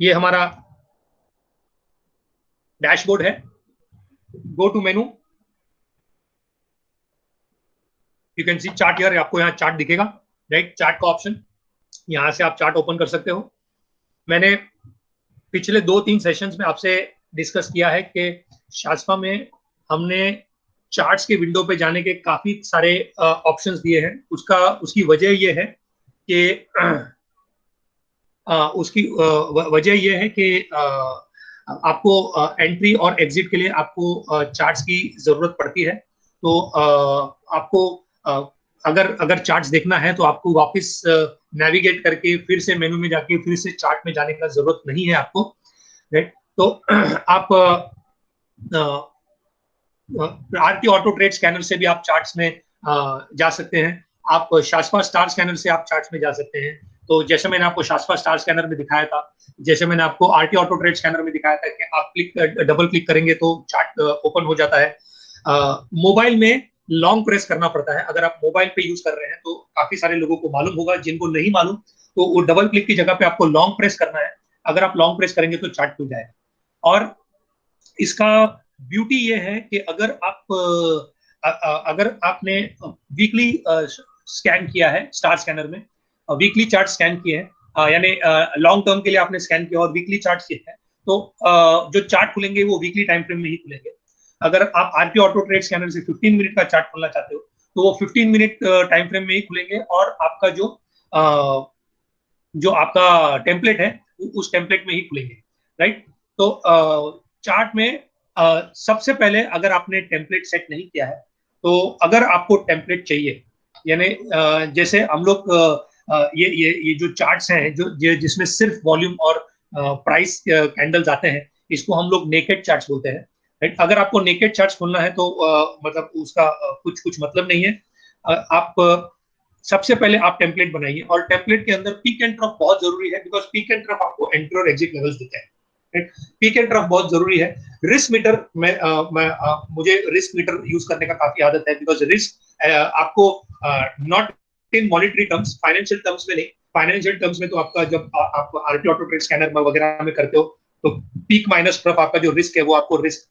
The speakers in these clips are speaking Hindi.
ये हमारा डैशबोर्ड है। Go to menu, you can see chart here. आपको यहाँ चार्ट दिखेगा, राइट? चार्ट का ऑप्शन, यहाँ से आप चार्ट ओपन कर सकते हो। मैंने पिछले 2-3 सेशंस में आपसे डिस्कस किया है कि शासपा में हमने चार्ट्स के विंडो पे जाने के काफी सारे ऑप्शंस दिए हैं। उसकी वजह ये है कि उसकी वजह यह है कि आपको एंट्री और एग्जिट के लिए आपको चार्ट्स की जरूरत पड़ती है। तो आपको अगर चार्ट्स देखना है तो आपको वापस नेविगेट करके फिर से मेनू में जाके फिर से चार्ट में जाने का जरूरत नहीं है आपको, राइट? तो आप आरटी ऑटो ट्रेड स्कैनर से भी आप चार्ट्स में जा सकते हैं। आप शासपा स्टार स्कैनर से आप चार्ट्स में जा सकते हैं। तो जैसे मैंने आपको शासपा स्टार स्कैनर में दिखाया था, जैसे मैंने आपको आरटी ऑटो ट्रेड स्कैनर में दिखाया था कि आप डबल क्लिक करेंगे तो चार्ट ओपन हो जाता है। मोबाइल में लॉन्ग प्रेस करना पड़ता है। अगर आप मोबाइल पे यूज कर रहे हैं तो काफी सारे लोगों को मालूम होगा, जिनको नहीं मालूम तो वो डबल क्लिक की जगह पे आपको लॉन्ग प्रेस करना है। अगर आप लॉन्ग प्रेस करेंगे तो चार्ट खुल जाएगा। और इसका ब्यूटी ये है कि अगर आपने वीकली स्कैन किया है स्टार स्कैनर में, वीकली चार्ट स्कैन किए हैं, यानी लॉन्ग टर्म के लिए आपने स्कैन किया और वीकली चार्ट किए हैं, तो जो चार्ट खुलेंगे वो वीकली टाइम फ्रेम में ही खुलेंगे। अगर आप आरपी ऑटो ट्रेड स्कैनर से 15 मिनट का चार्ट खोलना चाहते हो तो वो 15 मिनट टाइम फ्रेम में ही खुलेंगे और आपका जो आपका टेम्पलेट है उस टेम्पलेट में ही खुलेंगे, राइट? तो चार्ट में सबसे पहले अगर आपने टेम्पलेट सेट नहीं किया है तो अगर आपको टेम्पलेट चाहिए, यानी जैसे हम लोग ये जो चार्ट्स हैं जो जिसमें सिर्फ वॉल्यूम और प्राइस कैंडल्स आते हैं, इसको हम लोग नेकेड चार्ट्स बोलते हैं, राइट? अगर आपको नेकेड चार्ट्स खोलना है तो मतलब उसका कुछ मतलब नहीं है। आप सबसे पहले आप टेम्पलेट बनाइए और टेम्पलेट के अंदर पीक एंड ट्रफ बहुत जरूरी है, बिकॉज पीक एंड ट्रफ आपको एंट्री और एग्जिट लेवल्स देते हैं। पीक एंड ट्रफ बहुत जरूरी है। रिस्क मीटर में मुझे रिस्क मीटर यूज करने का काफी आदत है, बिकॉज रिस्क आपको not in monetary terms, financial terms में नहीं, फाइनेंशियल टर्म्स में तो आपका जब आप आरटी ऑटो ट्रेड स्कैनर में वगैरह में करते हो तो पीक माइनस ट्रफ आपका जो रिस्क है वो आपको रिस्क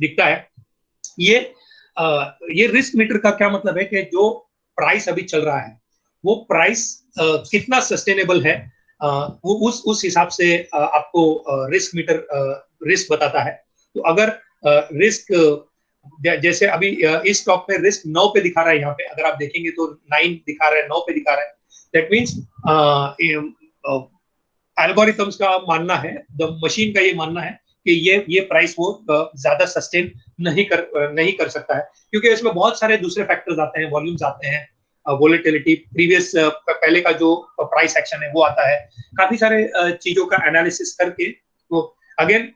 दिखता है। ये रिस्क मीटर का क्या मतलब है कि जो प्राइस अभी चल रहा है वो प्राइस कितना सस्टेनेबल है, वो उस हिसाब से आपको रिस्क मीटर रिस्क बताता है। तो अगर रिस्क जैसे अभी इस स्टॉक पे रिस्क 9 पे दिखा रहा है, यहाँ पे अगर आप देखेंगे तो 9 दिखा रहा है, 9 पे दिखा रहा है, दैट मीन्स एल्गोरिथम्स का मानना है, द मशीन का ये मानना है कि ये प्राइस वो ज्यादा सस्टेन नहीं कर सकता है, क्योंकि इसमें बहुत सारे दूसरे फैक्टर्स आते हैं, वॉल्यूम्स आते हैं, वोलेटिलिटी, प्रीवियस पहले का जो प्राइस एक्शन है वो आता है, काफी सारे चीजों का एनालिसिस करके तो अगेन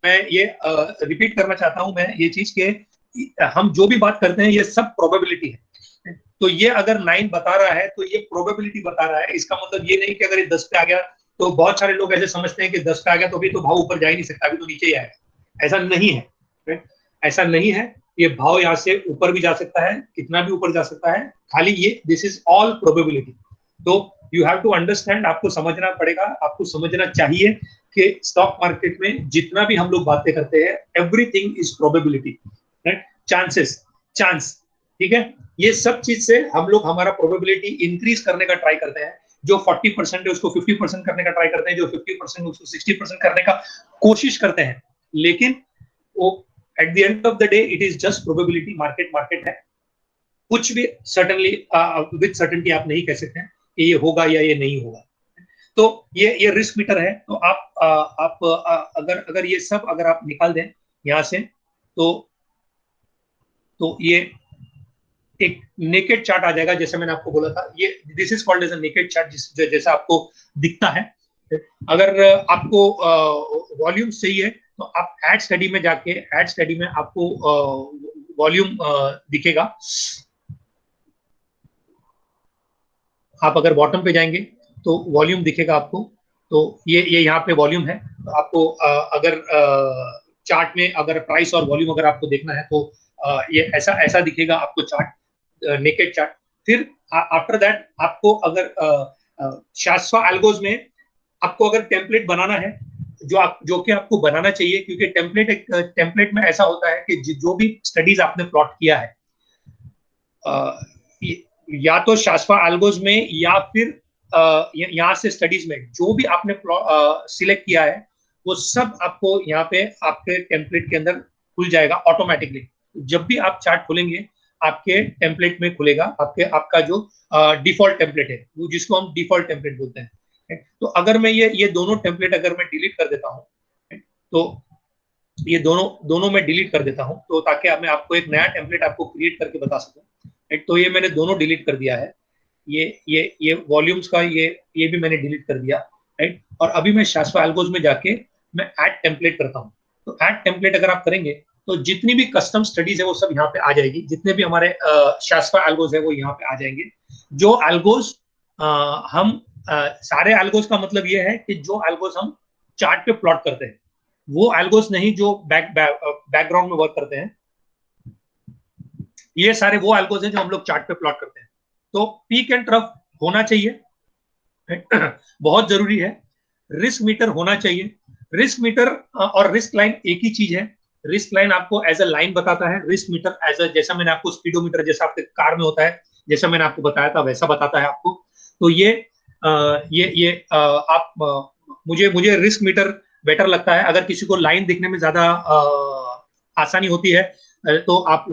मैं ये रिपीट करना चाहता हूं, मैं ये चीज के हम जो भी बात करते हैं ये सब प्रोबेबिलिटी है। तो ये अगर 9 बता रहा है तो ये प्रोबेबिलिटी बता रहा है। इसका मतलब ये नहीं कि अगर ये 10 पे आ गया, तो बहुत सारे लोग ऐसे समझते हैं कि 10 पे आ गया तो अभी तो भाव ऊपर जा ही नहीं सकता, अभी तो नीचे ही आएगा। ऐसा नहीं है, ऐसा नहीं है। ये भाव यहाँ से ऊपर भी जा सकता है, कितना भी ऊपर जा सकता है, खाली ये दिस इज ऑल प्रोबेबिलिटी। तो यू हैव टू अंडरस्टैंड, आपको समझना पड़ेगा, आपको समझना चाहिए कि स्टॉक मार्केट में जितना भी हम लोग बातें करते हैं everything is probability, right? Chance, ठीक है? ये सब चीज से हम लोग हमारा प्रोबेबिलिटी इंक्रीज करने का ट्राई करते हैं। जो 40% है उसको 50% करने का ट्राई करते हैं, जो 50% उसको 60% करने का कोशिश करते हैं, लेकिन वो at the end of the day it is just probability. Market है, कुछ भी सर्टेनली विद सर्टेनिटी आप नहीं कह सकते हैं कि ये होगा या ये नहीं होगा। तो ये रिस्क मीटर है। तो आप अगर ये सब अगर आप निकाल दें यहां से तो ये एक नेकेड चार्ट आ जाएगा, जैसे मैंने आपको बोला था। ये this is called as a naked chart, जैसा आपको दिखता है। अगर आपको वॉल्यूम चाहिए तो आप एड स्टडी में जाके, एड स्टडी में आपको वॉल्यूम दिखेगा। आप अगर बॉटम पे जाएंगे तो वॉल्यूम दिखेगा आपको। तो ये यहाँ पे वॉल्यूम है। तो आपको अगर चार्ट में अगर प्राइस और वॉल्यूम अगर आपको देखना है तो ये ऐसा दिखेगा आपको चार्ट, नेकेड चार्ट। फिर आफ्टर दैट आपको अगर शाश्वा एल्गोज में आपको अगर टेम्पलेट बनाना है, जो कि आपको बनाना चाहिए, क्योंकि टेम्पलेट में ऐसा होता है कि जो भी स्टडीज आपने प्लॉट किया है, या तो शाश्वा एल्गोज में या फिर यहाँ से स्टडीज में जो भी आपने सिलेक्ट किया है, वो सब आपको यहाँ पे आपके टेम्पलेट के अंदर खुल जाएगा ऑटोमेटिकली। जब भी आप चार्ट खोलेंगे आपके टेम्पलेट में खुलेगा आपका जो डिफॉल्ट टेम्पलेट है, वो जिसको हम डिफॉल्ट टेम्पलेट बोलते हैं। तो अगर मैं ये दोनों टेम्पलेट अगर मैं डिलीट कर देता हूँ, तो ये दोनों मैं डिलीट कर देता हूँ, तो ताकि मैं आपको एक नया टेम्पलेट आपको क्रिएट करके बता सकूं। तो ये मैंने दोनों डिलीट कर दिया है, ये वॉल्यूम्स का ये भी मैंने डिलीट कर दिया, राइट। और अभी मैं शाश्वा एल्गोज में जाके मैं ऐड टेम्पलेट करता हूँ। तो ऐड टेम्पलेट अगर आप करेंगे तो जितनी भी कस्टम स्टडीज है वो सब यहाँ पे आ जाएगी, जितने भी हमारे शाश्वा एल्गोज है वो यहाँ पे आ जाएंगे। जो एल्गोज हम सारे एल्गोज का मतलब ये है कि जो एल्गोज हम चार्ट पे प्लॉट करते हैं, वो एल्गोज नहीं जो बैकग्राउंड में वर्क करते हैं। ये सारे वो एल्गोज हैं जो हम लोग चार्ट पे प्लॉट करते हैं। तो पीक एंड ट्रफ होना चाहिए, बहुत जरूरी है। रिस्क मीटर होना चाहिए। रिस्क मीटर और रिस्क लाइन एक ही चीज है। रिस्क लाइन आपको एज अ लाइन बताता है, रिस्क मीटर एज अ, जैसा मैंने आपको स्पीडोमीटर जैसा आपके कार में होता है, जैसा मैंने आपको बताया था वैसा बताता है आपको। तो आप मुझे रिस्क मीटर बेटर लगता है। अगर किसी को लाइन दिखने में ज्यादा आसानी होती है तो आप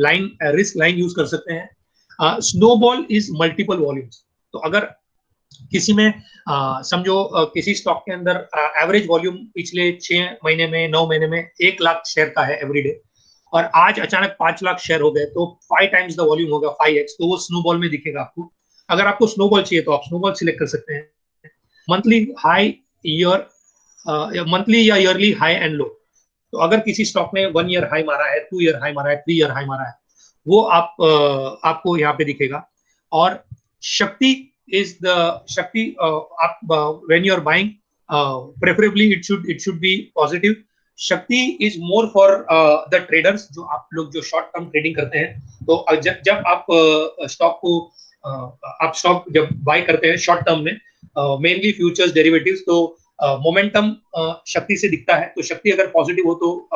रिस्क लाइन यूज कर सकते हैं। Snowball is multiple volumes. तो अगर किसी में समझो किसी स्टॉक के अंदर एवरेज वॉल्यूम पिछले 6 महीने में 9 महीने में 1 लाख शेयर का है एवरीडे, और आज अचानक 5 लाख शेयर हो गए, तो 5 टाइम्स द वॉल्यूम होगा, 5x, तो वो स्नोबॉल में दिखेगा आपको। अगर आपको स्नोबॉल चाहिए तो आप स्नोबॉल सिलेक्ट कर सकते हैं। मंथली हाई ईयर मंथली या ईयरली हाई एंड लो। तो अगर किसी स्टॉक ने 1 ईयर हाई मारा है, 2 ईयर हाई मारा है, 3 ईयर हाई मारा है, वो आपको यहाँ पे दिखेगा। और शक्ति इज द शक्ति आप when you are buying, preferably it should be positive. Shakti is more for the traders, जो आप लोग जो शॉर्ट टर्म ट्रेडिंग करते हैं। तो जब आप स्टॉक जब बाय करते हैं शॉर्ट टर्म में, मेनली फ्यूचर्स डेरिवेटिव्स, तो मोमेंटम शक्ति से दिखता है। तो शक्ति अगर पॉजिटिव हो तो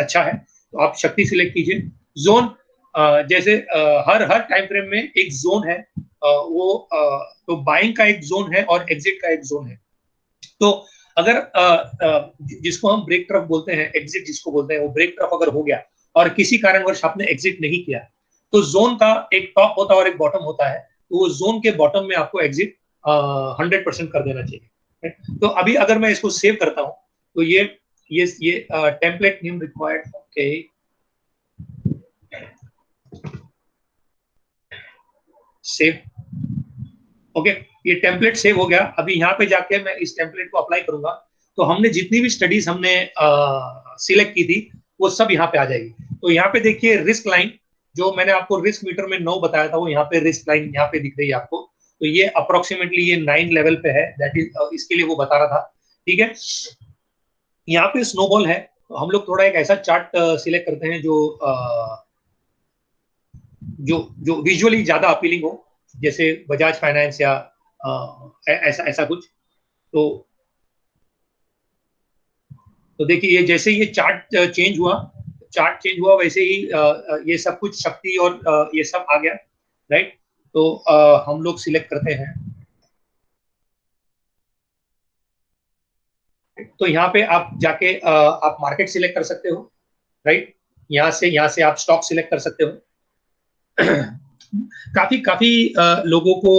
अच्छा है, तो आप शक्ति सिलेक्ट कीजिए। जोन, जैसे हर टाइम फ्रेम में एक जोन है, तो बाइंग का एक जोन है और एग्जिट का एक जोन है। तो अगर जिसको हम ब्रेक ट्रफ बोलते हैं, एग्जिट जिसको बोलते हैं, वो ब्रेक ट्रफ अगर हो गया और किसी कारणवश आपने एग्जिट नहीं किया, तो जोन का एक टॉप होता है और एक बॉटम होता है। तो वो जोन के बॉटम में आपको एग्जिट 100% कर देना चाहिए। तो अभी अगर मैं इसको सेव करता हूं, तो ये template name required, okay, save, okay, ये टेम्पलेट सेव हो गया। अभी यहाँ पे जाके मैं इस टेम्पलेट को अप्लाई करूंगा, तो हमने जितनी भी स्टडीज हमने सिलेक्ट की थी वो सब यहाँ पे आ जाएगी। तो यहाँ पे देखिए रिस्क लाइन, जो मैंने आपको रिस्क मीटर में 9 बताया था, वो यहाँ पे रिस्क लाइन यहाँ पे दिख रही है आपको। तो ये अप्रोक्सीमेटली ये 9 लेवल पे है, दैट इज इसके लिए वो बता रहा था, ठीक है। यहाँ पे स्नोबॉल है, तो हम लोग थोड़ा एक ऐसा चार्ट सिलेक्ट करते हैं जो विजुअली ज्यादा अपीलिंग हो, जैसे बजाज फाइनेंस या ऐसा कुछ। तो देखिए ये जैसे ये चार्ट चेंज हुआ वैसे ही ये सब कुछ शक्ति और ये सब आ गया, राइट। तो हम लोग सिलेक्ट करते हैं, तो यहाँ पे आप जाके आप मार्केट सिलेक्ट कर सकते हो, राइट। यहाँ से आप स्टॉक सिलेक्ट कर सकते हो। काफी काफी लोगों को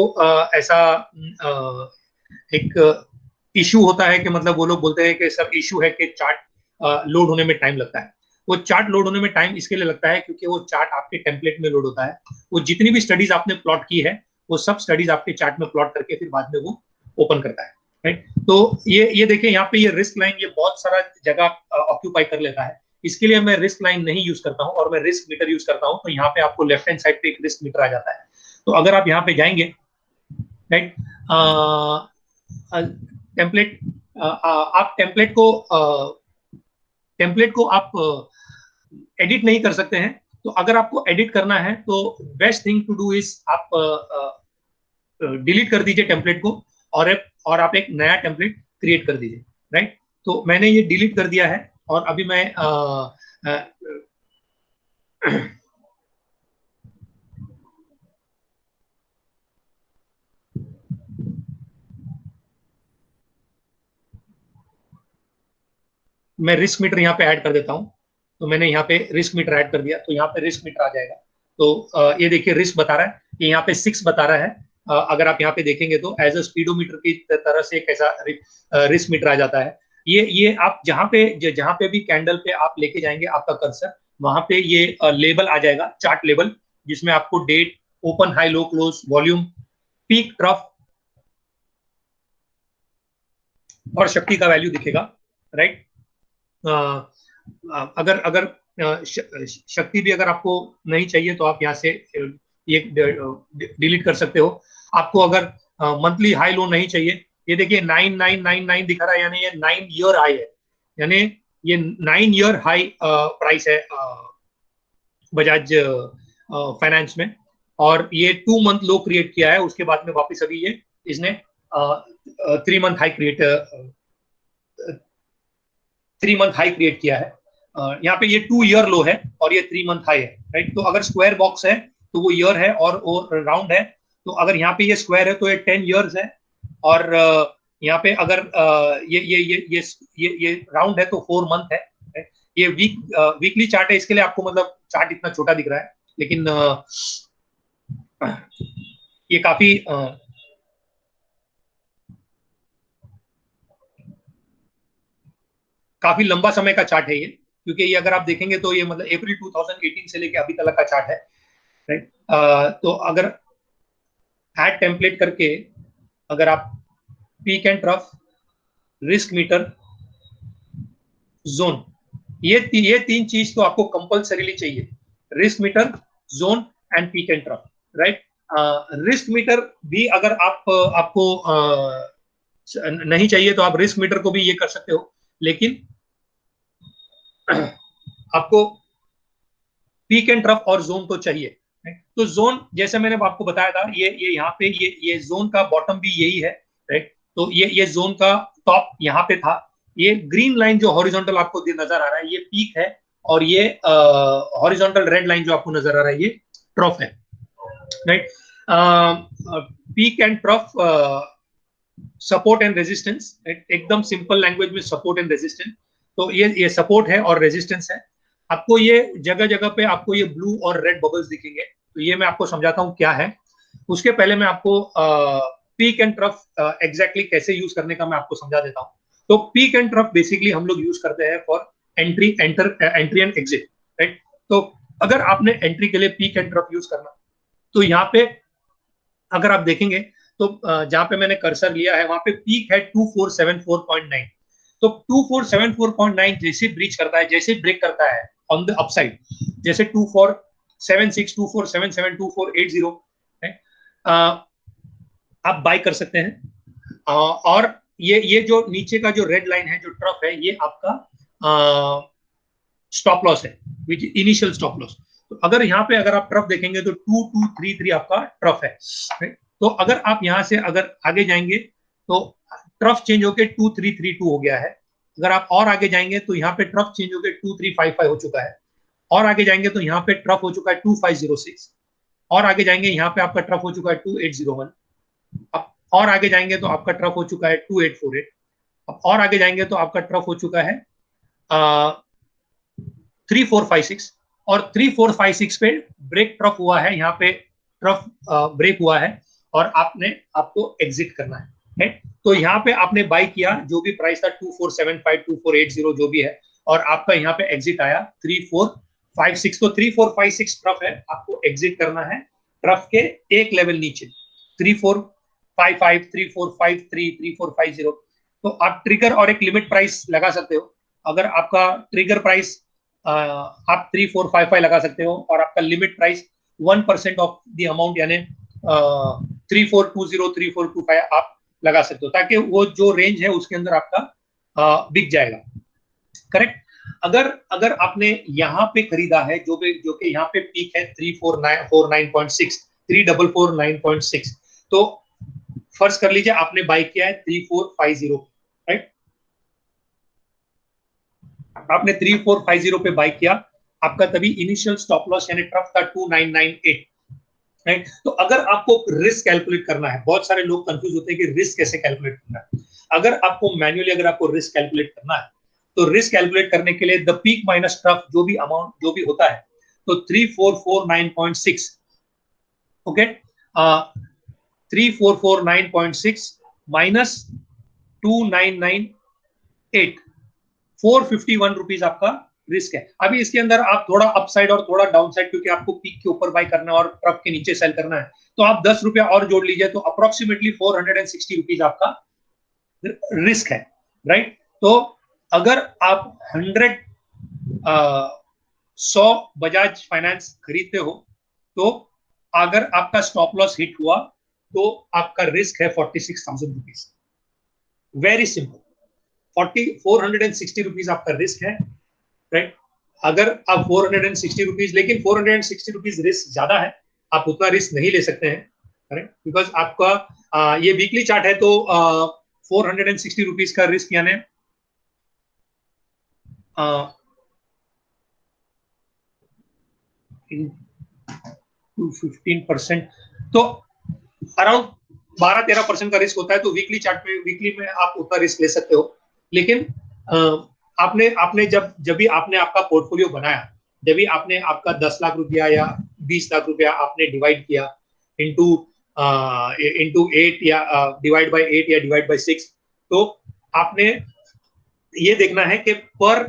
ऐसा एक इशू होता है कि मतलब वो लोग बोलते हैं कि सब इशू है कि चार्ट लोड होने में टाइम लगता है। वो चार्ट लोड होने में टाइम इसके लिए लगता है क्योंकि वो चार्ट आपके टेम्पलेट में लोड होता है। वो जितनी भी स्टडीज आपने प्लॉट की है, वो सब स्टडीज आपके चार्ट में प्लॉट करके फिर बाद में वो ओपन करता है, राइट। तो ये देखिए यहाँ पे ये रिस्क लाइन ये बहुत सारा जगह ऑक्यूपाई कर लेता है। इसके लिए मैं रिस्क लाइन नहीं यूज करता हूँ और मैं रिस्क मीटर यूज करता हूँ। तो यहाँ पे आपको लेफ्ट हैंड साइड पे एक रिस्क मीटर आ जाता है। तो अगर आप यहाँ पे जाएंगे, राइट, टेम्पलेट, आप टेम्पलेट को आप एडिट नहीं कर सकते हैं, तो अगर आपको एडिट करना है तो best thing to do is आप डिलीट कर दीजिए टेम्पलेट को और आप एक नया टेम्पलेट क्रिएट कर दीजिए, राइट। तो मैंने ये डिलीट कर दिया है और अभी मैं मैं रिस्क मीटर यहाँ पे ऐड कर देता हूँ। तो मैंने यहाँ पे रिस्क मीटर ऐड कर दिया, तो यहाँ पे रिस्क मीटर आ जाएगा। तो ये देखिए रिस्क बता रहा है, ये यहाँ पे 6 बता रहा है। अगर आप यहाँ पे देखेंगे तो एज अ स्पीडोमीटर की तरह से कैसा रिस्क मीटर आ जाता है। ये आप जहाँ पे भी कैंडल पे आप लेके जाएंगे आपका कर्सर, वहां पे ये लेबल आ जाएगा, चार्ट लेबल, जिसमें आपको डेट, ओपन, हाई, लो, क्लोज, वॉल्यूम, पीक, ट्रफ और शक्ति का वैल्यू दिखेगा, राइट। अगर अगर शक्ति भी अगर आपको नहीं चाहिए तो आप यहाँ से ये डिलीट कर सकते हो। आपको अगर मंथली हाई लो नहीं चाहिए, ये देखिए 9999 दिखा रहा है, यानी ये 9 ईयर हाई है, यानी ये 9 ईयर हाई प्राइस है बजाज फाइनेंस में। और ये 2 मंथ लो क्रिएट किया है, उसके बाद में वापस अभी ये इसने 3 मंथ हाई क्रिएट किया है। यहाँ पे ये 2 ईयर लो है और ये 3 मंथ हाई है, राइट। तो अगर स्क्वायर बॉक्स है तो वो ईयर है और वो राउंड है। तो अगर यहाँ पे ये स्क्वायर है तो ये 10 ईयर्स है, और यहाँ पे अगर ये राउंड है तो 4 मंथ है। ये वीकली चार्ट है, इसके लिए आपको मतलब चार्ट इतना छोटा दिख रहा है, लेकिन ये काफी लंबा समय का चार्ट है ये, क्योंकि ये अगर आप देखेंगे तो ये मतलब अप्रैल 2018 से लेके अभी तक का चार्ट है, राइट। तो अगर ऐड टेम्पलेट करके अगर आप peak and trough, risk meter, zone, ये 3 चीज तो आपको कंपल्सरीली चाहिए, risk meter, zone and peak and trough, right. Risk meter भी अगर आपको नहीं चाहिए तो आप रिस्क मीटर को भी ये कर सकते हो, लेकिन आपको पीक एंड ट्रफ और जोन तो चाहिए। तो जोन जैसे मैंने आपको बताया था, ये यहाँ पे ये जोन का बॉटम भी यही है, राइट। तो ये जोन का टॉप यहाँ पे था। ये ग्रीन लाइन जो हॉरिजॉन्टल आपको नजर आ रहा है ये पीक है, और ये हॉरिजॉन्टल रेड लाइन जो आपको नजर आ रहा है ये ट्रफ है, right. Peak and trough, support and resistance, एकदम सिंपल लैंग्वेज में सपोर्ट एंड रेजिस्टेंस। तो ये सपोर्ट है और रेजिस्टेंस है। आपको ये जगह जगह पे आपको ये ब्लू और रेड बबल्स दिखेंगे, तो ये मैं आपको समझाता हूँ क्या है। उसके पहले मैं आपको पीक एंड ट्रफ एग्जैक्टली कैसे यूज करने का मैं आपको समझा देता हूँ। तो पीक एंड ट्रफ बेसिकली हम लोग यूज करते हैं for entry and exit, right. तो अगर आपने एंट्री के लिए पीक एंड ट्रफ यूज करना, तो यहाँ पे अगर आप देखेंगे तो जहां पे मैंने कर्सर लिया है वहां पे पीक है 2474.9। तो 2474.9 जैसे ब्रीच करता है, जैसे ब्रेक करता है ऑन द अपसाइड, जैसे 2476, 2477, 2480 है, आप बाय कर सकते हैं। और ये जो नीचे का जो रेड लाइन है जो ट्रफ है, ये आपका स्टॉप लॉस है, विच इनिशियल स्टॉप लॉस। तो अगर यहाँ पे अगर आप ट्रफ देखेंगे तो 2233 आपका ट्रफ है। तो अगर आप यहाँ से अगर आगे जाएंगे तो ट्रफ चेंज होकर 2332 हो गया है। अगर आप और आगे जाएंगे तो यहाँ पे ट्रफ चेंज होकर 2355 हो चुका है। और आगे जाएंगे तो यहाँ पे ट्रफ हो चुका है 2506। और आगे जाएंगे यहाँ पे आपका ट्रफ हो चुका है 2801। अब और आगे जाएंगे तो आपका ट्रफ हो चुका है 2848। अब और आगे जाएंगे तो आपका ट्रफ हो चुका है 3456। और 3456 पे ब्रेक ट्रफ हुआ है, यहाँ पे ट्रफ ब्रेक हुआ है और आपको एग्जिट करना है। तो यहाँ पे आपने बाई किया, जो भी प्राइस था 2475, 2480 जो भी है, और आपका यहाँ पे एग्जिट आया 3456। तो 3456 ट्रफ है, आपको एग्जिट करना है ट्रफ के एक लेवल नीचे 3455, 3453, 3450। तो आप ट्रिगर और एक लिमिट प्राइस लगा सकते हो। अगर आपका ट्रिगर प्राइस आप 3455 लगा सकते हो और आपका limit price 1% of the amount यानी 3420, 3425 आप लगा सकते हो, ताकि वो जो रेंज है उसके अंदर आपका बिक जाएगा, करेक्ट। अगर अगर आपने यहाँ पे खरीदा है जो कि यहाँ पे पीक है 3449.6, 3449.6, तो फर्ज कर लीजिए आपने बाय किया है 3450, राइट? आपने 3450 पे बाय किया, आपका तभी इनिशियल स्टॉप लॉस यानी ट्रफ था 2998, राइट? तो अगर आपको रिस्क कैलकुलेट करना है, बहुत सारे लोग कंफ्यूज होते हैं कि रिस्क कैसे कैलकुलेट करना है। अगर आपको मैन्युअली अगर आपको रिस्क कैलकुलेट करना है, तो रिस्क कैलकुलेट करने के लिए द पीक माइनस ट्रफ जो भी अमाउंट जो भी होता है, तो 3449.6, ओके, 3449.6 माइनस 2998, 451 रुपीज आपका रिस्क है। अभी इसके अंदर आप थोड़ा अपसाइड और थोड़ा डाउन साइड, क्योंकि आपको पीक के ऊपर बाय करना है और ट्रफ के नीचे सेल करना है, तो आप 10 रुपया और जोड़ लीजिए, तो अप्रोक्सीमेटली 460 रुपीज आपका रिस्क है, राइट? तो अगर आप 100 बजाज फाइनेंस खरीदते हो, तो अगर आपका स्टॉप लॉस हिट हुआ तो आपका रिस्क है 46,000 रुपीज। वेरी सिंपल, 460 रुपीज आपका रिस्क है, राइट? अगर आप 460 रुपीज, लेकिन 460 रुपीज रिस्क ज्यादा है, आप उतना रिस्क नहीं ले सकते हैं, करेक्ट? बिकॉज आपका ये वीकली चार्ट है, तो 460 रुपीज का रिस्क यानी 15%, तो अराउंड 12-13% का रिस्क होता है। तो वीकली चार्ट में, वीकली में आप उतना रिस्क ले सकते हो, लेकिन आपने जब भी आपने आपका पोर्टफोलियो बनाया, जब भी आपने आपका 10 लाख रुपया या 20 लाख रुपया आपने डिवाइड किया इनटू 8 या डिवाइड बाय 8 या डिवाइड बाय 6, तो आपने ये देखना है कि पर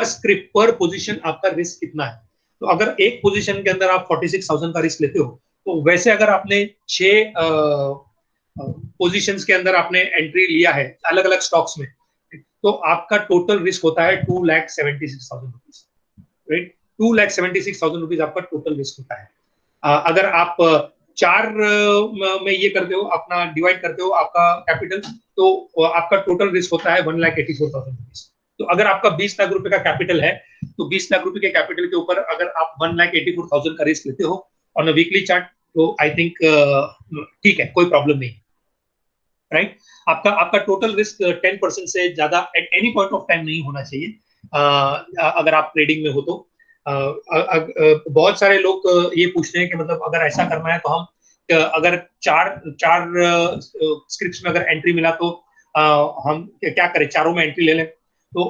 स्क्रिप्ट, पर पोजीशन आपका रिस्क कितना है। तो अगर एक पोजीशन के अंदर आप 46,000 का रिस्क लेते हो, तो वैसे अगर आपने 6 पोजीशंस के अंदर आपने एंट्री लिया है अलग अलग स्टॉक्स में, तो आपका टोटल रिस्क होता है 2,76,000 रुपीज, राइट? 2,76,000 रुपीज आपका टोटल रिस्क होता है। अगर आप 4 में ये करते हो, अपना डिवाइड करते हो आपका कैपिटल, तो आपका टोटल रिस्क होता है 1,84,000 रुपीज। तो अगर आपका 20 लाख रुपए का कैपिटल है, तो 20 लाख रुपए के कैपिटल के ऊपर अगर आप 1,84,000 का रिस्क लेते हो ऑन अ वीकली चार्ट, तो आई थिंक ठीक है, कोई प्रॉब्लम नहीं, राइट? आपका टोटल रिस्क 10% से ज्यादा at any point of time नहीं होना चाहिए, अगर आप ट्रेडिंग में हो तो। बहुत सारे लोग ये पूछते हैं कि मतलब अगर ऐसा करना है तो हम अगर चार स्क्रिप्ट्स में अगर एंट्री मिला तो हम क्या करें, चारों में एंट्री ले लें? तो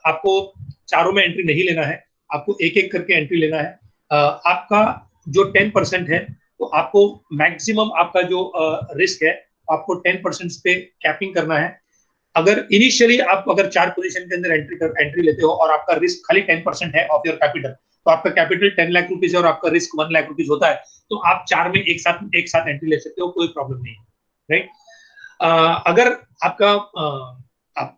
आपको चारों में एंट्री नहीं लेना है, आपको एक एक करके एंट्री लेना है। आपका जो 10% है, तो आपको मैक्सिमम आपका जो रिस्क है, आपको 10% पे कैपिंग करना है। अगर इनिशियली आप अगर 4 पोजीशन के अंदर एंट्री लेते हो और आपका रिस्क खाली 10% है ऑफ योर कैपिटल, तो आपका कैपिटल 10 लाख रुपीज है और आपका रिस्क 1 लाख रुपीज होता है, तो आप 4 में एक साथ एंट्री ले सकते हो, कोई प्रॉब्लम नहीं है, राइट? अगर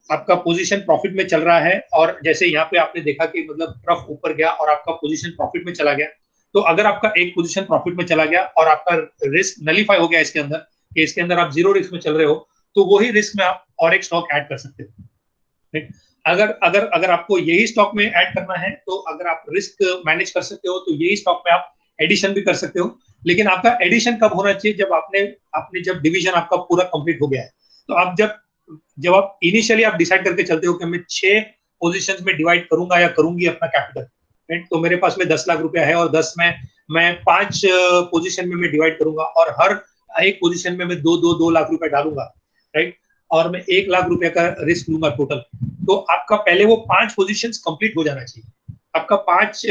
आपका पोजीशन प्रॉफिट में चल रहा है, और जैसे यहाँ पे आपने देखा कि मतलब ट्रफ ऊपर गया और आपका पोजीशन प्रॉफिट में चला गया, तो अगर आपका एक पोजीशन प्रॉफिट में चला गया और आपका रिस्क नलीफाई हो गया इसके अंदर, कि इसके अंदर आप 0 रिस्क में चल रहे हो, तो वही रिस्क में आप और एक स्टॉक ऐड कर सकते हो, राइट? अगर आपको यही स्टॉक में ऐड करना है, तो अगर आप रिस्क मैनेज कर सकते हो, तो यही स्टॉक में आप एडिशन भी कर सकते हो। लेकिन आपका एडिशन कब होना चाहिए? जब आपने जब डिवीजन आपका पूरा कंप्लीट हो गया है। तो आप जब आप इनिशियली आप डिसाइड करके चलते हो कि मैं 6 पोजीशंस में डिवाइड करूंगा या करूंगी अपना कैपिटल, राइट? तो मेरे पास में 10 लाख रुपया है और 10 में मैं 5 पोजीशन में मैं डिवाइड करूंगा और हर एक पोजीशन में मैं 2 लाख रुपए डालूंगा, राइट? और मैं 1 लाख रुपए का रिस्क लूंगा टोटल। तो आपका पहले वो 5 पोजीशंस कंप्लीट हो जाना चाहिए, आपका 5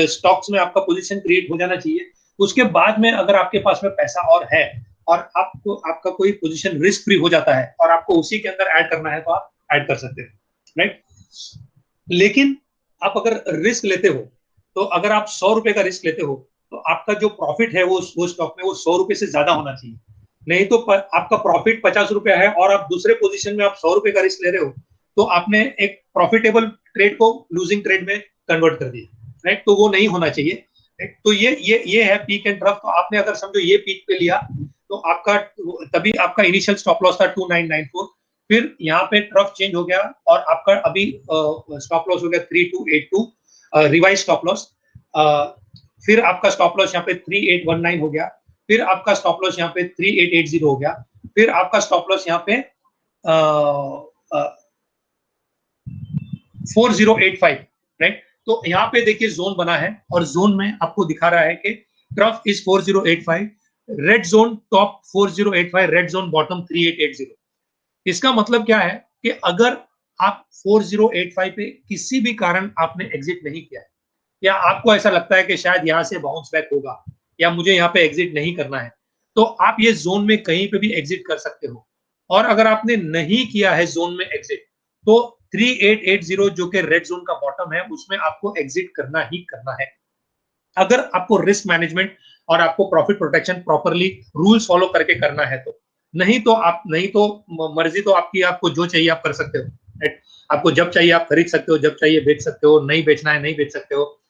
स्टॉक्स में आपका पोजीशन क्रिएट हो जाना चाहिए। उसके बाद में अगर आपके पास में पैसा और है और आपका कोई पोजीशन रिस्क फ्री हो जाता है और आपको उसी के अंदर ऐड करना है, तो आप ऐड कर सकते हो, राइट? लेकिन आप अगर रिस्क लेते हो, तो अगर आप 100 रुपए का रिस्क लेते हो, तो आपका जो प्रॉफिट है वो स्टॉक में वो 100 रुपए से ज्यादा होना चाहिए। नहीं तो आपका प्रॉफिट 50 रुपया है और आप दूसरे पोजीशन में आप 100 रुपए का रिस्क ले रहे हो, तो आपने एक प्रॉफिटेबल ट्रेड को लूजिंग ट्रेड में कन्वर्ट कर दिया, राइट? तो वो नहीं होना चाहिए, राइट? तो ये है पीक एंड ट्रफ। तो आपने अगर समझो ये पीक पे लिया, तो आपका तभी आपका इनिशियल स्टॉप लॉस था 2994, फिर यहाँ पे ट्रफ चेंज हो गया और आपका अभी स्टॉप लॉस हो गया 3282 रिवाइज स्टॉप लॉस। फिर आपका स्टॉप लॉस यहाँ पे 3819 हो गया, फिर आपका स्टॉप लॉस यहाँ पे 3880 हो गया, फिर आपका स्टॉप लॉस यहाँ पे 4085, राइट। तो यहाँ पे देखिए जोन बना है और जोन में आपको दिखा रहा है कि trough is 4085, red zone top 4085, red zone bottom 3880। इसका मतलब क्या है कि अगर आप 4085 पे किसी भी कारण आपने एग्जिट नहीं किया है, या आपको ऐसा लगता है कि शायद यहां से बाउंस बैक होगा, या मुझे यहाँ पे एग्जिट नहीं करना है, तो आप ये जोन में कहीं पे भी एग्जिट कर सकते हो। और अगर आपने नहीं किया है जोन में एग्जिट, तो 3880 जो कि रेड जोन का बॉटम है, उसमें आपको एग्जिट करना ही करना है, अगर आपको रिस्क मैनेजमेंट और आपको profit protection properly rules follow करके करना है तो। नहीं तो मर्जी तो आपकी, आपको जो चाहिए आप कर सकते हो, राइट। आपको जब चाहिए आप खरीद सकते हो, जब चाहिए बेच सकते हो, नहीं बेचना है नहीं बेच सकते हो।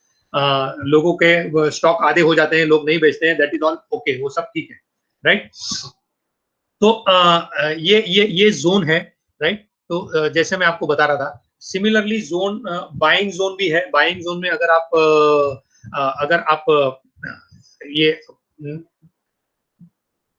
लोगों के स्टॉक आधे हो जाते हैं, लोग नहीं बेचते हैं, दैट इज ऑल ओके, वो सब ठीक है, राइट। तो ये जोन है, राइट। तो जैसे मैं आपको बता रहा था, सिमिलरली जोन बाइंग जोन भी है। बाइंग जोन में अगर आप ये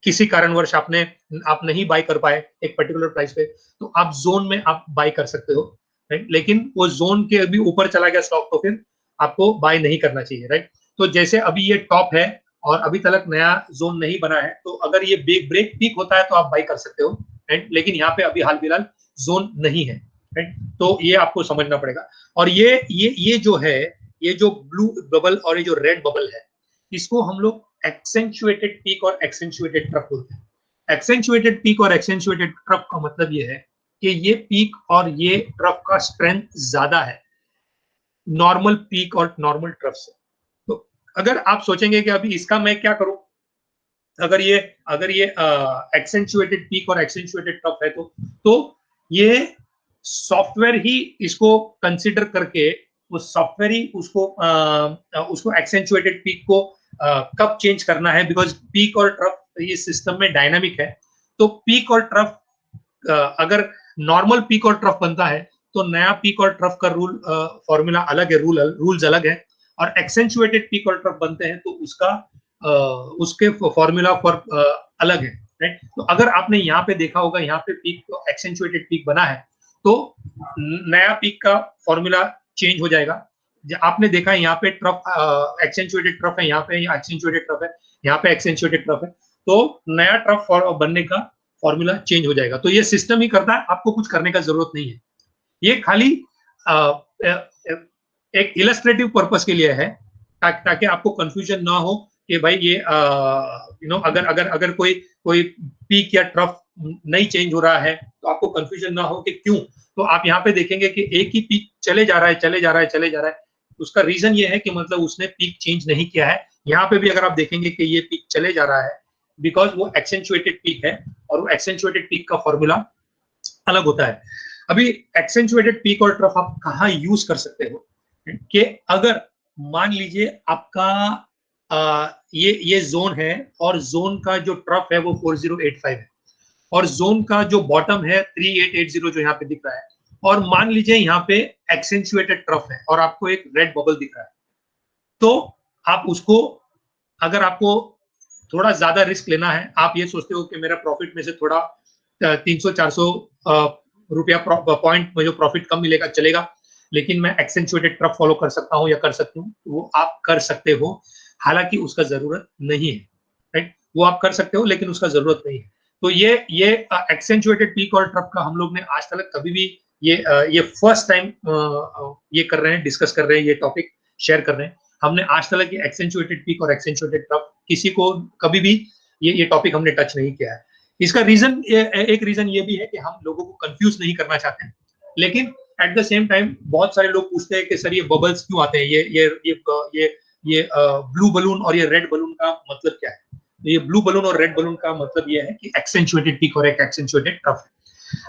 किसी कारणवश आप नहीं बाय कर पाए एक पर्टिकुलर प्राइस पे, तो आप जोन में आप बाय कर सकते हो, राइट। लेकिन वो जोन के अभी ऊपर चला गया स्टॉक, तो फिर आपको बाय नहीं करना चाहिए, राइट। तो जैसे अभी ये टॉप है और अभी तक नया जोन नहीं बना है, तो अगर ये ब्रेक पीक होता है तो आप बाय कर सकते हो, राइट। लेकिन यहाँ पे अभी हाल फिलहाल जोन नहीं है, राइट। तो ये आपको समझना पड़ेगा। और ये जो है, ये जो ब्लू बबल और ये जो रेड बबल है, इसको हम लोग एक्सेंचुएटेड पीक और एक्सेंचुएटेड ट्रफ बोलते हैं। एक्सेंचुएटेड पीक और एक्सेंचुएटेड ट्रफ का मतलब ये है कि ये पीक और ये ट्रफ का स्ट्रेंथ ज्यादा है नॉर्मल पीक और नॉर्मल ट्रफ से। तो अगर आप सोचेंगे कि अभी इसका मैं क्या करूं, अगर ये एक्सेंचुएटेड पीक और एक्सेंचुएटेड ट्रफ है, तो ये सॉफ्टवेयर ही इसको कंसिडर करके, वो सॉफ्टवेयर ही उसको एक्सेंचुएटेड पीक को कब चेंज करना है, बिकॉज पीक और ट्रफ ये सिस्टम में डायनामिक है। तो पीक और ट्रफ अगर नॉर्मल पीक और ट्रफ बनता है, तो नया पीक और ट्रफ का रूल फॉर्मूला अलग है, रूल्स अलग है। और एक्सेंचुएटेड पीक और ट्रफ बनते हैं तो उसके फॉर्मूला फॉर अलग है, राइट। तो अगर आपने यहाँ पे देखा होगा, यहाँ पे पीक एक्सेंचुएटेड पीक बना है, तो नया पीक का फॉर्मूला चेंज हो जाएगा। आपने देखा है यहाँ पे ट्रफ एक्सेंचुएटेड ट्रफ है, यहाँ पे एक्सेंचुएटेड ट्रफ है, यहाँ पे एक्सेंचुएटेड ट्रफ है, तो नया ट्रफ बनने का फॉर्मूला चेंज हो जाएगा। तो ये सिस्टम ही करता है, आपको कुछ करने का जरूरत नहीं है। ये खाली एक इलस्ट्रेटिव पर्पस के लिए है, ताकि आपको कंफ्यूजन ना हो कि भाई ये अगर कोई पीक या ट्रफ नहीं चेंज हो रहा है, तो आपको कंफ्यूजन ना हो कि क्यों। तो आप यहाँ पे देखेंगे कि एक ही पीक चले जा रहा है। उसका रीजन ये है कि मतलब उसने पीक चेंज नहीं किया है। यहाँ पे भी अगर आप देखेंगे कि ये पीक चले जा रहा है, बिकॉज वो एक्सेंचुएटेड पीक है, और वो एक्सेंचुएटेड पीक का फॉर्मूला अलग होता है। अभी एक्सेंचुएटेड पीक और ट्रफ आप कहाँ यूज कर सकते हो, कि अगर मान लीजिए आपका ये जोन है, और जोन का जो ट्रफ है वो 4085 है, और जोन का जो बॉटम है 3880 जो यहाँ पे दिख रहा है, और मान लीजिए यहाँ पे एक्सेंचुएटेड ट्रफ है और आपको एक रेड बबल दिख रहा है, तो आप उसको, अगर आपको थोड़ा ज्यादा रिस्क लेना है, आप ये सोचते हो कि मेरा प्रॉफिट में से थोड़ा 300-400 रुपया पॉइंट में जो प्रॉफिट कम मिलेगा चलेगा, लेकिन मैं एक्सेंचुएटेड ट्रफ फॉलो कर सकता हूँ या कर सकती हूँ, तो वो आप कर सकते हो, हालांकि उसका जरूरत नहीं है, राइट। वो आप कर सकते हो लेकिन उसका जरूरत नहीं है। तो ये एक्सेंचुएटेड पीक और ट्रफ का हम लोग ने आज तक कभी भी ये फर्स्ट टाइम ये कर रहे हैं, डिस्कस कर रहे हैं, ये टॉपिक शेयर कर रहे हैं। हमने आज तक ये एक्सेंचुएटेड पीक और एक्सेंचुएटेड ट्रफ किसी को कभी भी ये टॉपिक हमने टच नहीं किया है। इसका रीजन एक रीजन ये भी है कि हम लोगों को कंफ्यूज नहीं करना चाहते हैं, लेकिन एट द सेम टाइम बहुत सारे लोग पूछते हैं कि सर ये बबल्स क्यों आते हैं, ये ब्लू बलून और ये रेड बलून का मतलब क्या है। तो ये ब्लू बलून और रेड बलून का मतलब ये है कि एक्सेंचुएटेड पीक और एक एक्सेंचुएटेड ट्रफ है।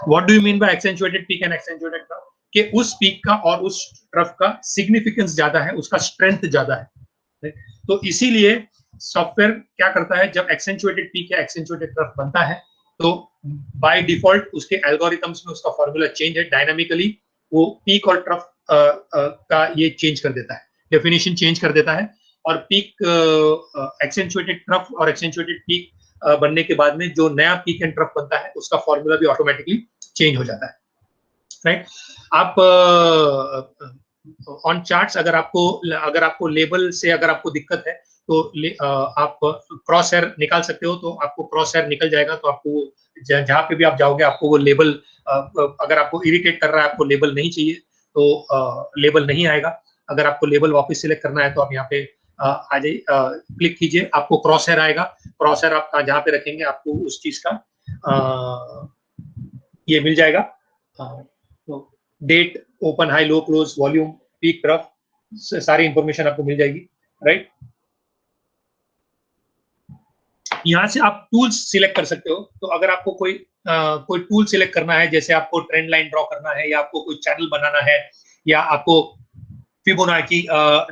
What do you mean by accentuated peak and accentuated trough, कि उस पीक का और उस ट्रफ का सिग्निफिकेंस ज्यादा है, उसका स्ट्रेंथ ज्यादा है। तो इसीलिए सॉफ्टवेयर क्या करता है, जब एक्सेंचुएटेड पीक या एक्सेंचुएटेड ट्रफ बनता है, तो बाय डिफॉल्ट उसके एल्गोरिथम्स में उसका फॉर्मूला चेंज है, डायनामिकली वो पीक और ट्रफ का ये चेंज कर देता है, डेफिनेशन चेंज कर देता है, और पीक एक्सेंचुएटेड ट्रफ और एक्सेंचुएटेड पीक बनने के बाद में जो नया पीक एंड ट्रफ बनता है उसका फॉर्मूला भी ऑटोमेटिकली चेंज हो जाता है, राइट। आप ऑन चार्ट्स अगर आपको लेबल से अगर आपको दिक्कत है तो आप क्रॉस हेयर निकाल सकते हो, तो आपको क्रॉस हेयर निकल जाएगा, तो आपको जहाँ पे भी आप जाओगे आपको वो लेबल, अगर आपको इरिटेट कर रहा है, आपको लेबल नहीं चाहिए तो लेबल नहीं आएगा। अगर आपको लेबल वापस सिलेक्ट करना है तो आप यहाँ पे आ जाइए, क्लिक कीजिए, आपको क्रॉस हेयर आएगा, क्रॉस हेयर आप जहाँ पे रखेंगे आपको उस चीज का ये मिल जाएगा, तो डेट, ओपन, हाई, लो, क्लोज, वॉल्यूम, पीक, ट्रफ, सारी इंफॉर्मेशन आपको मिल जाएगी, राइट। यहाँ से आप टूल्स सिलेक्ट कर सकते हो, तो अगर आपको कोई टूल सिलेक्ट करना है, जैसे आपको ट्रेंड लाइन ड्रॉ करना है, या आपको कोई चैनल बनाना है, या आपको फिबोनाची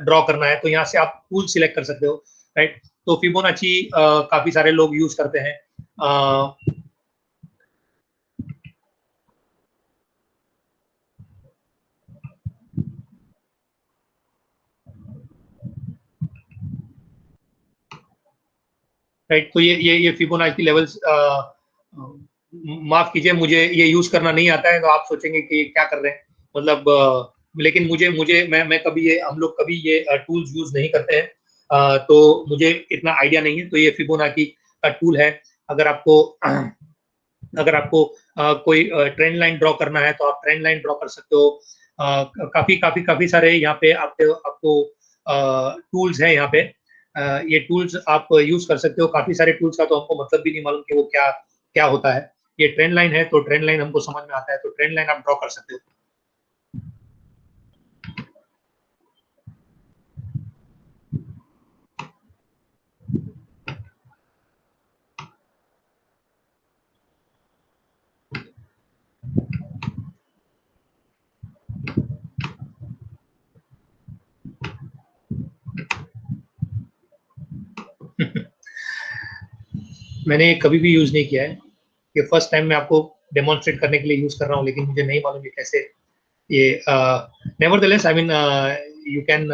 ड्रॉ करना है, तो यहाँ से आप टूल सिलेक्ट कर सकते हो, राइट। तो फिबोनाची काफी सारे लोग यूज करते हैं, राइट। तो ये फिबोनाची लेवल्स, माफ कीजिए मुझे ये यूज करना नहीं आता है, तो आप सोचेंगे कि क्या कर रहे हैं, मतलब लेकिन मुझे मुझे मैं कभी ये हम लोग कभी ये टूल्स यूज नहीं करते हैं, तो मुझे इतना आइडिया नहीं है। तो ये फिबोनाची का टूल है। अगर आपको अगर आपको कोई ट्रेंड लाइन ड्रॉ करना है तो आप ट्रेंड लाइन ड्रॉ कर सकते हो। काफी काफी काफी सारे यहाँ पे आपको टूल्स है यहाँ पे, ये टूल्स आप यूज कर सकते हो। काफी सारे टूल्स का तो हमको मतलब भी नहीं मालूम कि वो क्या क्या होता है। ये ट्रेंड लाइन है तो ट्रेंड लाइन हमको समझ में आता है, तो ट्रेंड लाइन आप ड्रॉ कर सकते हो। मैंने कभी भी यूज नहीं किया है, ये फर्स्ट टाइम मैं आपको डेमोन्स्ट्रेट करने के लिए यूज कर रहा हूँ, लेकिन मुझे नहीं मालूम ये कैसे ये nevertheless I mean you can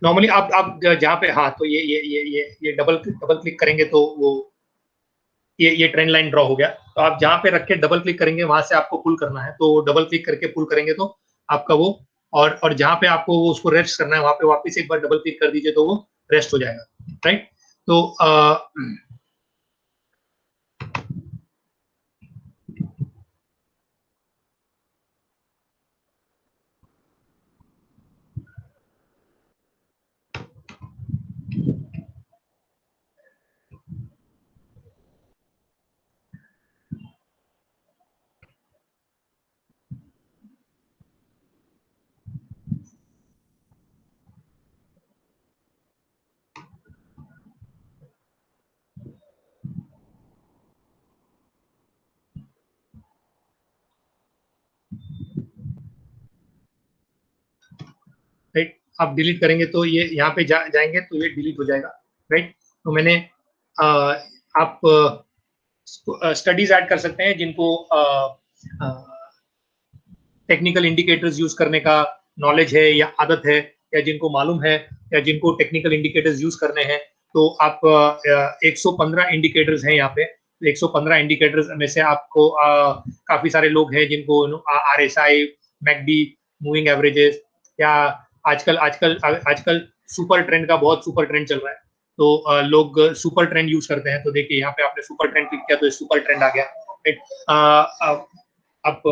normally आप जहाँ पे, हाँ, तो ये डबल क्लिक करेंगे तो वो ये ट्रेंड लाइन ड्रॉ हो गया। तो आप जहाँ पे रख के डबल क्लिक करेंगे वहां से आपको पुल करना है, तो डबल क्लिक करके पुल करेंगे तो आपका वो, और जहाँ पे आपको वो उसको रेस्ट करना है वहां पे वापस एक बार डबल क्लिक कर दीजिए तो वो रेस्ट हो जाएगा, राइट। तो राइट, आप डिलीट करेंगे तो ये यहाँ पे जाएंगे तो ये डिलीट हो जाएगा, राइट। तो मैंने आप स्टडीज ऐड कर सकते हैं जिनको टेक्निकल इंडिकेटर्स यूज करने का नॉलेज है या आदत है, या जिनको मालूम है, या जिनको टेक्निकल इंडिकेटर्स यूज करने हैं, तो आप 115 इंडिकेटर्स हैं यहाँ पे। 115 इंडिकेटर्स में से आपको काफी सारे लोग हैं जिनको RSI, मैकडी, मूविंग एवरेजेस, या आजकल आजकल आजकल सुपर ट्रेंड का बहुत सुपर ट्रेंड चल रहा है, तो लोग सुपर ट्रेंड यूज करते हैं। तो देखिए यहाँ पे आपने सुपर ट्रेंड क्लिक किया तो सुपर ट्रेंड आ गया, राइट। आप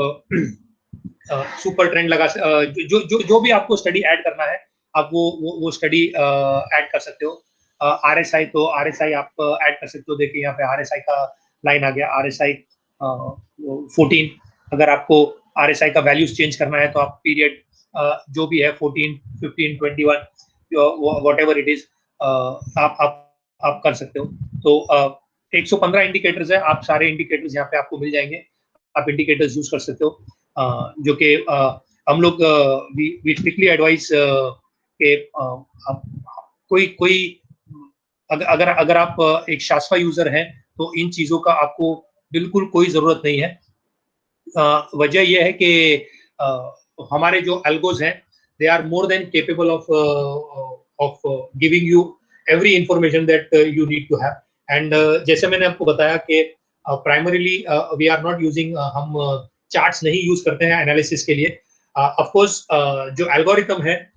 सुपर ट्रेंड लगा, जो जो जो भी आपको स्टडी ऐड करना है आप वो स्टडी ऐड कर सकते हो। RSI, तो RSI आप ऐड कर सकते हो। देखिए यहाँ पे RSI का लाइन आ गया, RSI 14। अगर आपको RSI का वैल्यूज चेंज करना है तो आप पीरियड जो भी है 14, 15, 21 वॉट एवर इट इज, आप आप कर सकते हो। तो 115 इंडिकेटर्स है, आप सारे इंडिकेटर्स यहाँ पे आपको मिल जाएंगे, आप इंडिकेटर्स यूज कर सकते हो, जो कि हम लोग वी स्ट्रिक्टली एडवाइस के कोई कोई अगर अगर आप एक शास्त्रा यूजर हैं तो इन चीजों का आपको बिल्कुल कोई जरूरत नहीं है। वजह यह है कि हमारे जो एल्गोज हैं they are more than capable of giving you every information that you need to have. And जैसे मैंने आपको बताया कि primarily we are not using, हम चार्ट्स नहीं यूज करते हैं एनालिसिस के लिए। ऑफ कोर्स जो एल्गोरिथम है,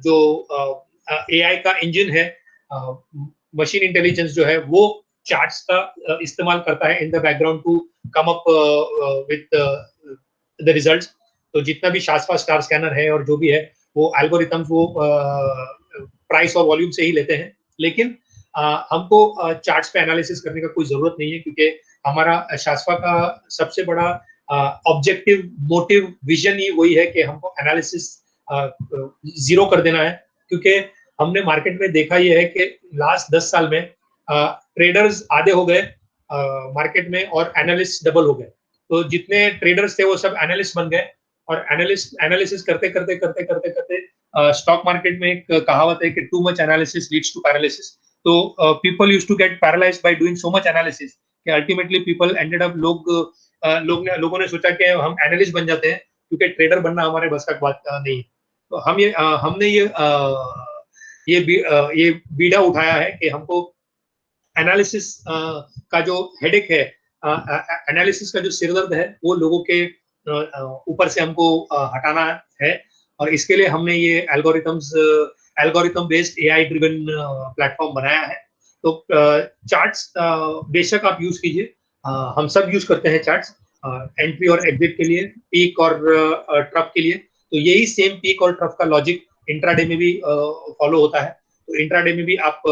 जो एआई का इंजन है, मशीन इंटेलिजेंस जो है वो चार्ट्स का इस्तेमाल करता है in the background to come up with the results. तो जितना भी शास्त्रा स्टार स्कैनर है और जो भी है वो एल्गोरिथम्स वो प्राइस और वॉल्यूम से ही लेते हैं, लेकिन हमको चार्ट्स पे एनालिसिस करने का कोई जरूरत नहीं है, क्योंकि हमारा शास्त्रा का सबसे बड़ा ऑब्जेक्टिव मोटिव विजन ही वही है कि हमको एनालिसिस जीरो कर देना है। क्योंकि हमने मार्केट में देखा यह है कि लास्ट 10 साल में ट्रेडर्स आधे हो गए मार्केट में और एनालिस्ट डबल हो गए। तो जितने ट्रेडर्स थे वो सब एनालिस्ट बन गए, और एनालिसिस करते करते करते करते करते स्टॉक मार्केट में एक कहावत है कि too much analysis leads to paralysis. तो people used to get paralysed by doing so much analysis कि अल्टीमेटली पीपल एंडेड अप, लोगों ने सोचा कि हम एनालिस्ट बन जाते हैं, क्योंकि ट्रेडर बनना हमारे बस का बात नहीं है। तो हमने ये बीड़ा उठाया है कि हमको एनालिसिस का जो हेडेक है, एनालिसिस का जो सिरदर्द है वो लोगों के ऊपर से हमको हटाना है। और इसके लिए हमने ये algorithm based AI driven platform बनाया है। तो चार्ट्स बेशक आप यूज कीजिए, हम सब यूज करते हैं चार्ट्स एंट्री और एग्जिट के लिए, पीक और ट्रफ के लिए। तो यही सेम पीक और ट्रफ का लॉजिक इंट्राडे में भी फॉलो होता है। तो इंट्राडे में भी आप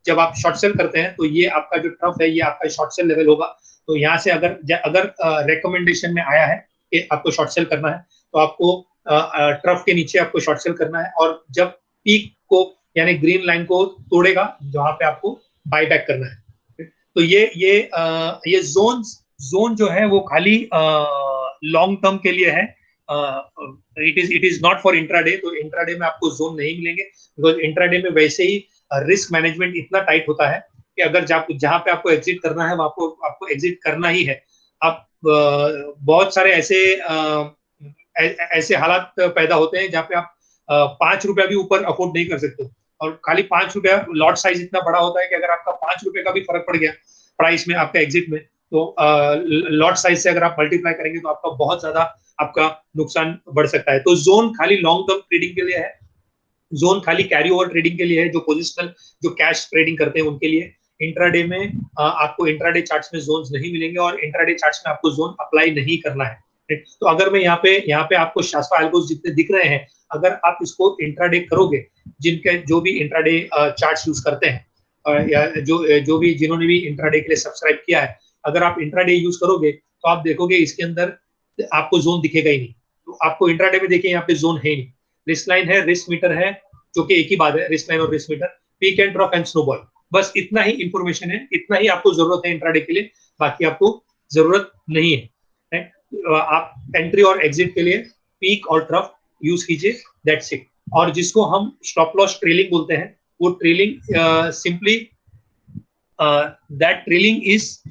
जब आप शॉर्ट सेल करते हैं तो ये आपका जो ट्रफ है ये आपका शॉर्ट सेल लेवल होगा। तो यहाँ से अगर रिकमेंडेशन में आया है कि आपको शॉर्ट सेल करना है तो आपको ट्रफ के नीचे आपको शॉर्ट सेल करना है, और जब पीक को यानी ग्रीन लाइन को तोड़ेगा जहां पे आपको बाय बैक करना है। तो ये जोन जो है वो खाली लॉन्ग टर्म के लिए है, it is not for intraday. तो इंट्राडे में आपको जोन नहीं मिलेंगे, बिकॉज इंट्राडे में वैसे ही रिस्क मैनेजमेंट इतना टाइट होता है कि अगर जहां पे आपको एग्जिट करना है आपको एग्जिट करना ही है। आप बहुत सारे ऐसे हालात पैदा होते हैं जहाँ पे आप 5 रुपया भी ऊपर अफोर्ड नहीं कर सकते, और खाली 5 रुपया लॉट साइज इतना बड़ा होता है कि अगर आपका 5 रुपए का भी फर्क पड़ गया प्राइस में आपका एग्जिट में, तो लॉट साइज से अगर आप मल्टीप्लाई करेंगे तो आपका बहुत ज्यादा आपका नुकसान बढ़ सकता है। तो जोन खाली लॉन्ग टर्म ट्रेडिंग के लिए है, जोन खाली कैरी ओवर ट्रेडिंग के लिए है, जो पोजिशनल जो कैश ट्रेडिंग करते हैं उनके लिए। इंट्राडे में आपको इंट्राडे चार्ट्स में जोन्स नहीं मिलेंगे, और इंट्राडे चार्ट्स में आपको जोन अप्लाई नहीं करना है। तो अगर मैं यहाँ पे आपको शास्त्रा एल्गोस जितने दिख रहे हैं, अगर आप इसको इंट्राडे करोगे, जिनके जो भी इंट्राडे चार्ट्स यूज करते हैं या जो भी जिन्होंने भी इंट्राडे के लिए सब्सक्राइब किया है, अगर आप इंट्राडे यूज करोगे तो आप देखोगे इसके अंदर आपको जोन दिखेगा ही नहीं। तो आपको इंट्राडे में देखिए यहाँ पे जोन है नहीं, रिस्क लाइन है, रिस्क मीटर है, जो कि एक ही बात है, रिस्क लाइन और risk meter, peak and drop and snowball. बस इतना ही इंफॉर्मेशन है, इतना ही आपको जरूरत है इंट्राडे के लिए, बाकी आपको जरूरत नहीं है। आप एंट्री और एग्जिट के लिए पीक और ट्रफ यूज कीजिए, दैट्स इट। और जिसको हम स्टॉप लॉस ट्रेलिंग बोलते हैं, वो trailing simply that trailing is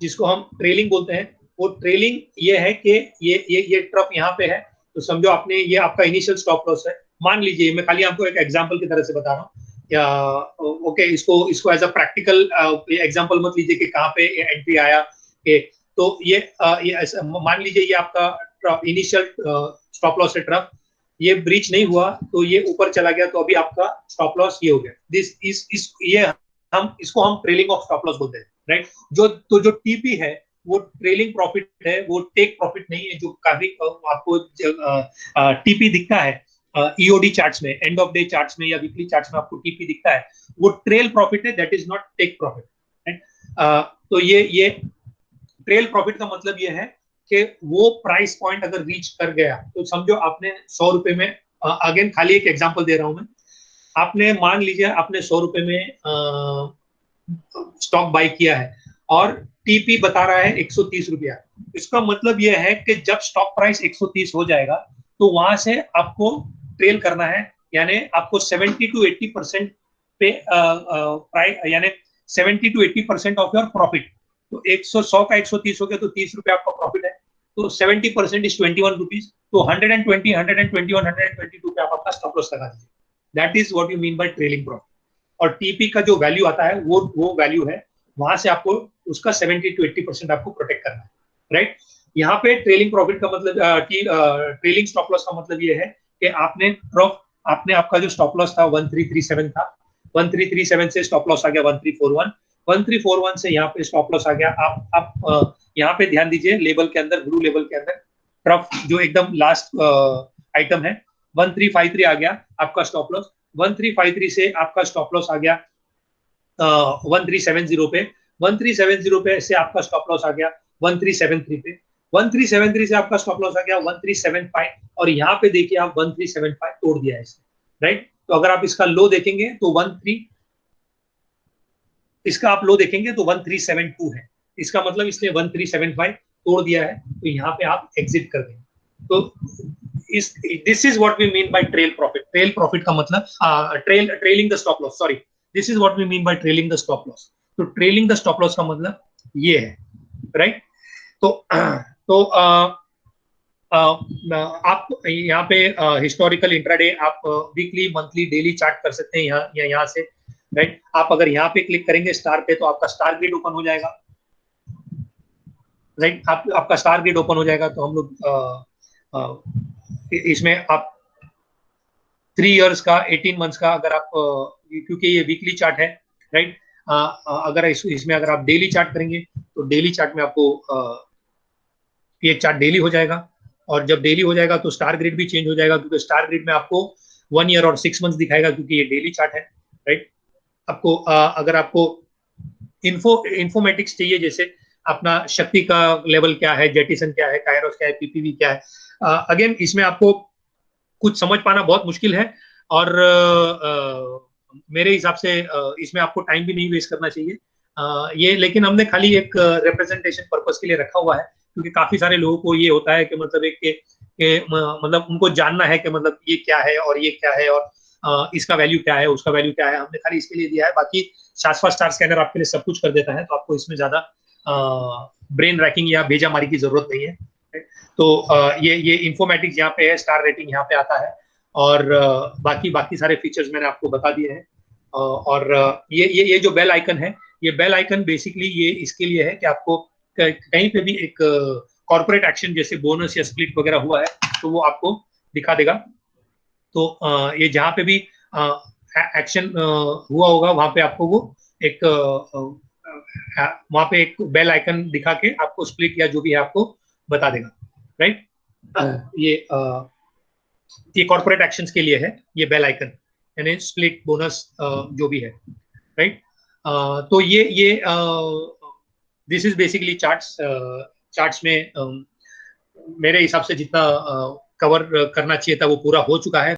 जिसको हम ट्रेलिंग बोलते हैं, वो ट्रेलिंग ये है कि ये ट्रफ यहाँ पे है, तो समझो आपने ये आपका इनिशियल स्टॉप लॉस है। मान लीजिए, मैं खाली आपको एक एग्जांपल की तरह से बता रहा हूँ, या ओके, इसको एज अ प्रैक्टिकल एग्जांपल मत लीजिए कि कहाँ पे एंट्री आया के। तो ये मान लीजिए ये आपका इनिशियल स्टॉप लॉस है ट्रफ, ये ब्रीच नहीं हुआ तो ये ऊपर चला गया, तो अभी आपका स्टॉप लॉस ये हो गया। इसको हम ट्रेलिंग ऑफ स्टॉप लॉस बोलते हैं, राइट। जो टीपी है वो ट्रेलिंग प्रॉफिट है, वो टेक प्रॉफिट नहीं है। जो काफी आपको टीपी दिखता है ईओडी चार्ट्स में, एंड ऑफ डे चार्ट्स में या वीकली चार्ट्स में आपको टीपी दिखता है, वो ट्रेल प्रॉफिट है, that is not take profit. तो ये ट्रेल प्रॉफिट का मतलब ये है कि वो प्राइस पॉइंट अगर रीच कर गया तो समझो आपने 100 रुपए में, अगेन खाली एक एग्जांपल दे रहा हूं मैं, आपने मान लीजिए आपने 100 रुपए में स्टॉक बाई किया है और टीपी बता रहा है 130 रुपया। इसका मतलब यह है कि जब स्टॉक प्राइस 130 हो जाएगा तो वहां से आपको ट्रेल करना है, यानी आपको 70 to 80% पे प्राइस, यानी 70 to 80% ऑफ योर प्रॉफिट। तो 100 का 130 हो गया तो 30 रुपया आपका प्रॉफिट है, तो 70% इज 21 रुपीज, तो 120, 121, 122 पे आप आपका स्टॉप लॉस लगा दीजिए। That is what you mean by trailing profit. और टीपी का जो वैल्यू आता है वो वैल्यू है, वहां से आपको उसका 70 to 80% आपको प्रोटेक्ट करना है, राइट। यहाँ पे ट्रेलिंग प्रॉफिट का मतलब, ट्रेलिंग स्टॉप लॉस का मतलब ये है कि आपने आपका जो स्टॉप लॉस था 1337 था, 1337 से स्टॉप लॉस आ गया 1341, 1341 से यहाँ पे स्टॉप लॉस आ गया। आप यहाँ पे ध्यान दीजिए, लेबल के अंदर, ब्लू लेबल के अंदर ट्रफ जो एकदम लास्ट आइटम है 1353 आ गया आपका स्टॉप लॉस। 1353 से आपका स्टॉप लॉस आ गया 1370 पे, 1370 पे से आपका स्टॉप लॉस आ गया 1373 पे, 1373 से आपका स्टॉप लॉस आ गया 1375, और यहाँ पे देखिए आप 1375 तोड़ दिया है इसने, राइट। तो अगर आप इसका लो देखेंगे तो 13, इसका आप लो देखेंगे तो 1372 है, इसका मतलब इसने 1375 तोड़ दिया है, तो यहाँ पे आप एग्जिट कर देंगे। तो this is what we mean by trail profit. Trail profit का मतलब trailing the stop loss, sorry, this is what we mean by trailing the stop loss. तो ट्रेलिंग द स्टॉप लॉस का मतलब ये है, राइट। तो आप यहाँ पे हिस्टोरिकल इंट्राडे, आप वीकली, मंथली, डेली चार्ट कर सकते हैं यहाँ से, राइट। आप अगर यहाँ पे क्लिक करेंगे स्टार पे तो आपका स्टार ग्रिड ओपन हो जाएगा, राइट। आपका स्टार ग्रिड ओपन हो जाएगा, तो हम लोग इसमें आप 3 इयर्स का, 18 मंथ्स का, अगर आप क्योंकि ये वीकली चार्ट है, राइट। अगर इसमें अगर आप डेली चार्ट करेंगे तो डेली चार्ट में आपको ये चार्ट डेली हो जाएगा, और जब डेली हो जाएगा तो स्टार ग्रिड भी चेंज हो जाएगा, क्योंकि स्टार ग्रिड में आपको 1 ईयर और 6 मंथ्स दिखाएगा, क्योंकि ये डेली चार्ट है, राइट। आपको अगर आपको इन्फॉर्मेटिक्स चाहिए, जैसे अपना शक्ति का लेवल क्या है, जेटिसन क्या है, कायरोस क्या है, पीपीवी क्या है, अगेन इसमें आपको कुछ समझ पाना बहुत मुश्किल है, और मेरे हिसाब से इसमें आपको टाइम भी नहीं वेस्ट करना चाहिए। ये लेकिन हमने खाली एक रिप्रेजेंटेशन पर्पस के लिए रखा हुआ है, क्योंकि काफी सारे लोगों को ये होता है कि मतलब मतलब उनको जानना है कि मतलब ये क्या है और ये क्या है, और इसका वैल्यू क्या है, उसका वैल्यू क्या है, हमने खाली इसके लिए दिया है। बाकी शाश्वत स्टार स्कैनर आपके लिए सब कुछ कर देता है, तो आपको इसमें ज्यादा ब्रेन रैकिंग या भेजा मारी की जरूरत नहीं है। तो ये इन्फॉर्मेटिक्स यहाँ पे है, स्टार रेटिंग यहाँ पे आता है, और बाकी सारे फीचर्स मैंने आपको बता दिए हैं। और ये जो बेल आइकन है, ये बेल आइकन बेसिकली ये इसके लिए है कि आपको कहीं पे भी एक कॉर्पोरेट एक्शन जैसे बोनस या स्प्लिट वगैरह हुआ है तो वो आपको दिखा देगा। तो ये जहाँ पे भी एक्शन हुआ होगा वहां पे आपको वो एक वहां पे एक बेल आइकन दिखा के आपको स्प्लिट या जो भी है आपको बता देगा, राइट। ये कॉर्पोरेट एक्शंस के लिए है ये बेल आइकन, यानी स्प्लिट, बोनस, जो भी है, राइट। तो ये दिस इज बेसिकली चार्ट्स में मेरे हिसाब से जितना कवर करना चाहिए था वो पूरा हो चुका है।